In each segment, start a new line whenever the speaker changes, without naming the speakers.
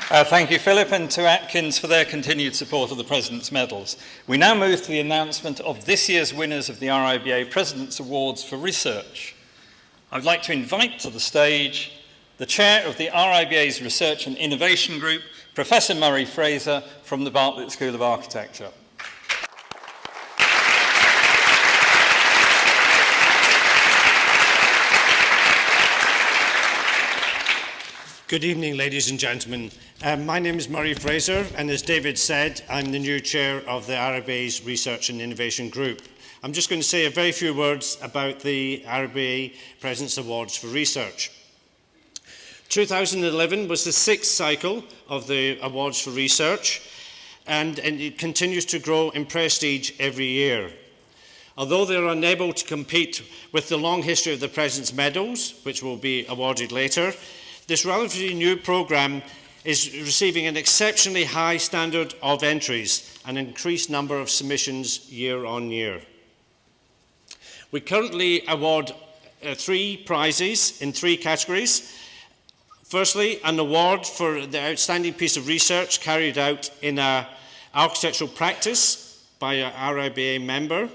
Thank you, Philip, and to Atkins for their continued support of the President's Medals. We now move to the announcement of this year's winners of the RIBA President's Awards for Research. I'd like to invite to the stage the Chair of the RIBA's Research and Innovation Group, Professor Murray Fraser from the Bartlett School of Architecture.
Good evening, ladies and gentlemen. My name is Murray Fraser, and as David said, I'm the new chair of the RIBA's Research and Innovation Group. I'm just going to say a very few words about the RIBA President's Awards for Research. 2011 was the sixth cycle of the Awards for Research, and it continues to grow in prestige every year. Although they're unable to compete with the long history of the President's Medals, which will be awarded later, this relatively new programme is receiving an exceptionally high standard of entries and an increased number of submissions year on year. We currently award 3 prizes in 3 categories. Firstly, an award for the outstanding piece of research carried out in an architectural practice by an RIBA member.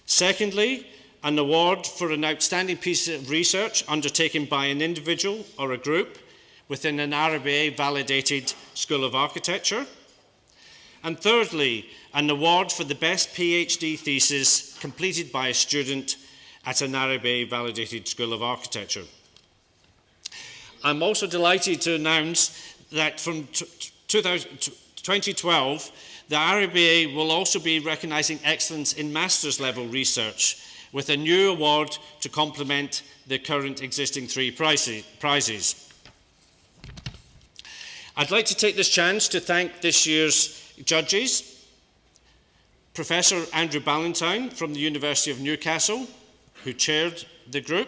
Secondly, an award for an outstanding piece of research undertaken by an individual or a group within an RIBA-validated School of Architecture. And thirdly, an award for the best PhD thesis completed by a student at an RIBA-validated School of Architecture. I'm also delighted to announce that from 2012, the RIBA will also be recognising excellence in master's level research with a new award to complement the current existing 3 prizes. I'd like to take this chance to thank this year's judges, Professor Andrew Ballantyne from the University of Newcastle, who chaired the group,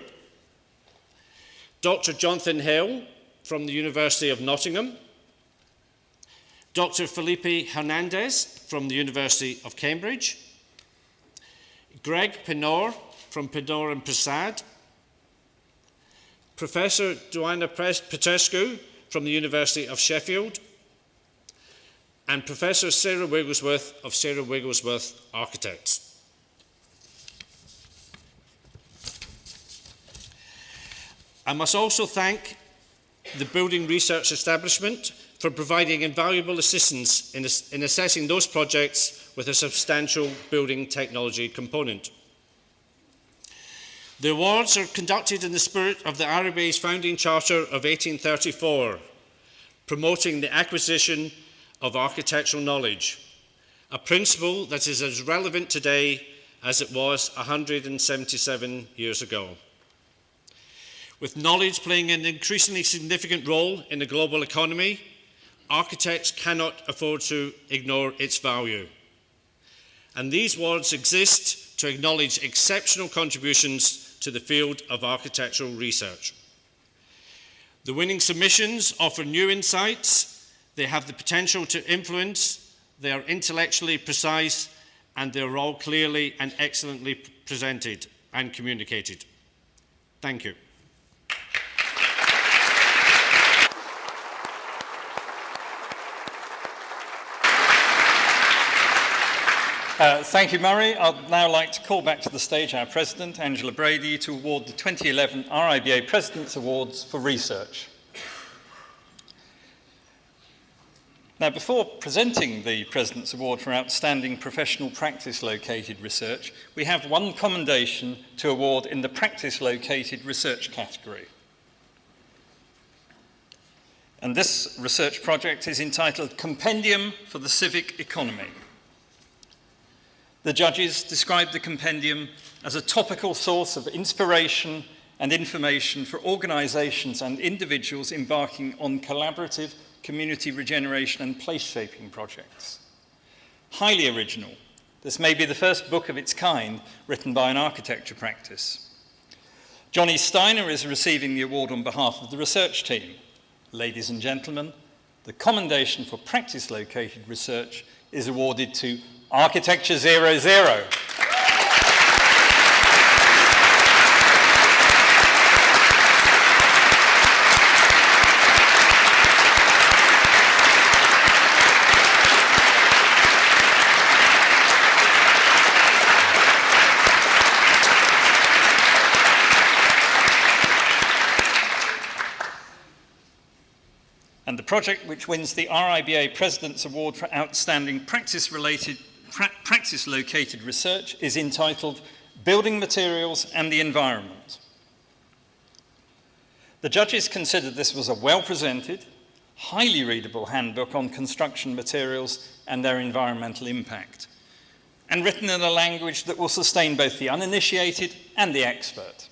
Dr. Jonathan Hill from the University of Nottingham, Dr. Felipe Hernandez from the University of Cambridge, Greg Pinor from Pinor and Prasad, Professor Duana Petrescu from the University of Sheffield, and Professor Sarah Wigglesworth of Sarah Wigglesworth Architects. I must also thank the Building Research Establishment for providing invaluable assistance in assessing those projects with a substantial building technology component. The awards are conducted in the spirit of the RIBA's founding charter of 1834, promoting the acquisition of architectural knowledge, a principle that is as relevant today as it was 177 years ago. With knowledge playing an increasingly significant role in the global economy, architects cannot afford to ignore its value. And these awards exist to acknowledge exceptional contributions to the field of architectural research. The winning submissions offer new insights, they have the potential to influence, they are intellectually precise, and they're all clearly and excellently presented and communicated. Thank you.
Thank you, Murray. I'd now like to call back to the stage our President, Angela Brady, to award the 2011 RIBA President's Awards for Research. Now, before presenting the President's Award for Outstanding Professional Practice-Located Research, we have one commendation to award in the Practice-Located Research category. And this research project is entitled Compendium for the Civic Economy. The judges described the compendium as a topical source of inspiration and information for organisations and individuals embarking on collaborative community regeneration and place-shaping projects. Highly original, this may be the first book of its kind written by an architecture practice. Johnny Steiner is receiving the award on behalf of the research team. Ladies and gentlemen, the commendation for practice-located research is awarded to Architecture 00. And the project which wins the RIBA President's Award for Outstanding Practice-Located Research is entitled Building Materials and the Environment. The judges considered this was a well-presented, highly readable handbook on construction materials and their environmental impact, and written in a language that will sustain both the uninitiated and the expert.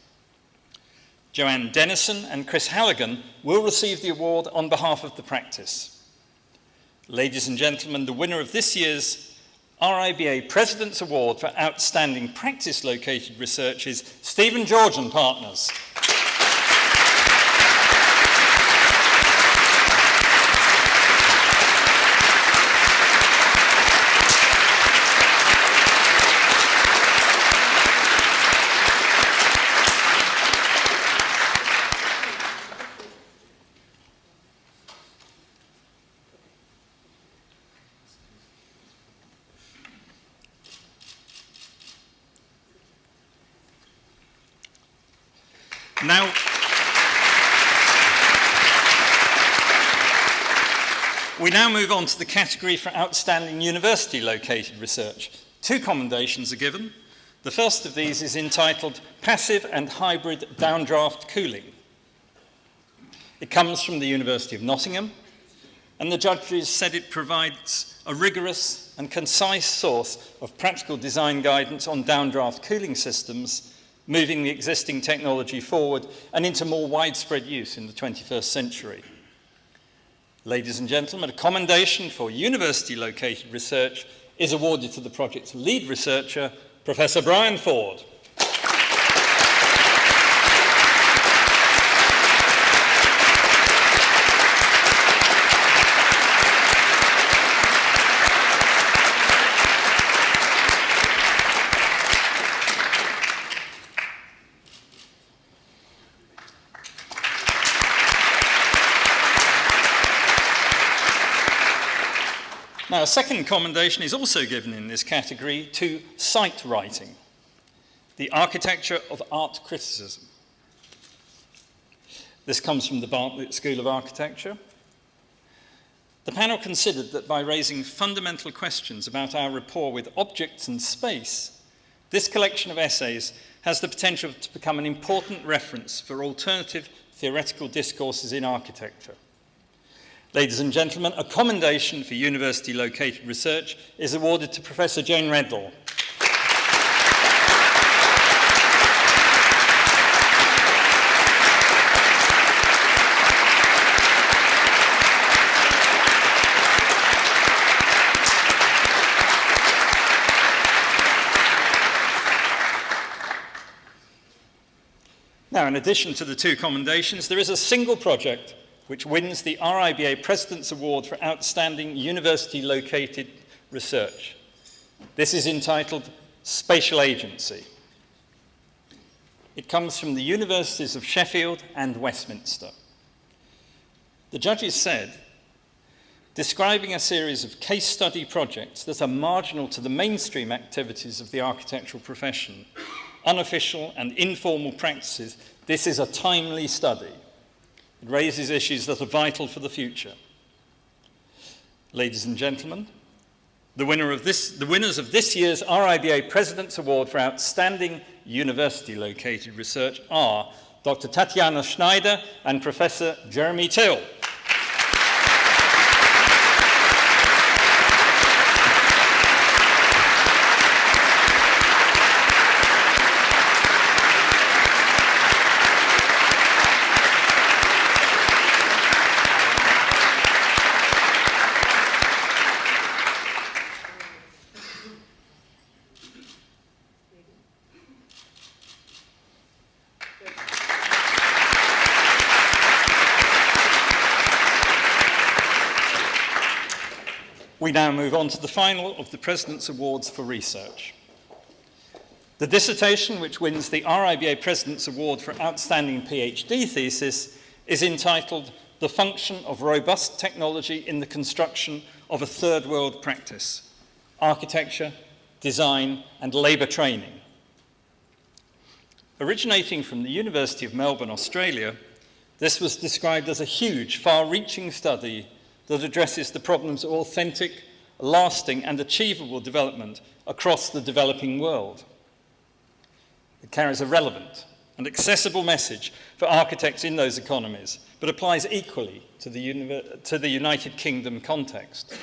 Joanne Dennison and Chris Halligan will receive the award on behalf of the practice. Ladies and gentlemen, the winner of this year's RIBA President's Award for Outstanding Practice-Located Research is Stephen George and Partners. Now, we now move on to the category for outstanding university-located research. 2 commendations are given. The first of these is entitled Passive and Hybrid Downdraft Cooling. It comes from the University of Nottingham, and the judges said it provides a rigorous and concise source of practical design guidance on downdraft cooling systems, moving the existing technology forward and into more widespread use in the 21st century. Ladies and gentlemen, a commendation for university-located research is awarded to the project's lead researcher, Professor Brian Ford. Now, a second commendation is also given in this category to site writing, the architecture of art criticism. This comes from the Bartlett School of Architecture. The panel considered that by raising fundamental questions about our rapport with objects and space, this collection of essays has the potential to become an important reference for alternative theoretical discourses in architecture. Ladies and gentlemen, a commendation for university-located research is awarded to Professor Jane Redall. Now, in addition to the 2 commendations, there is a single project which wins the RIBA President's Award for Outstanding University-Located Research. This is entitled Spatial Agency. It comes from the Universities of Sheffield and Westminster. The judges said, describing a series of case study projects that are marginal to the mainstream activities of the architectural profession, unofficial and informal practices, this is a timely study. It raises issues that are vital for the future. Ladies and gentlemen, the winners of this year's RIBA President's Award for Outstanding University-Located Research are Dr. Tatiana Schneider and Professor Jeremy Till. We now move on to the final of the President's Awards for Research. The dissertation which wins the RIBA President's Award for Outstanding PhD Thesis is entitled The Function of Robust Technology in the Construction of a Third World Practice, Architecture, Design and Labour Training. Originating from the University of Melbourne, Australia, This was described as a huge, far-reaching study that addresses the problems of authentic, lasting and achievable development across the developing world. It carries a relevant and accessible message for architects in those economies, but applies equally to the United Kingdom context.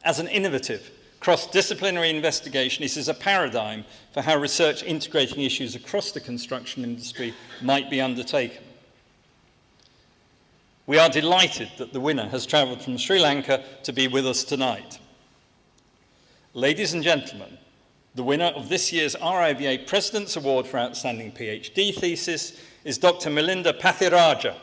As an innovative, cross-disciplinary investigation, this is a paradigm for how research integrating issues across the construction industry might be undertaken. We are delighted that the winner has travelled from Sri Lanka to be with us tonight. Ladies and gentlemen, the winner of this year's RIBA President's Award for Outstanding PhD Thesis is Dr. Melinda Pathiraja.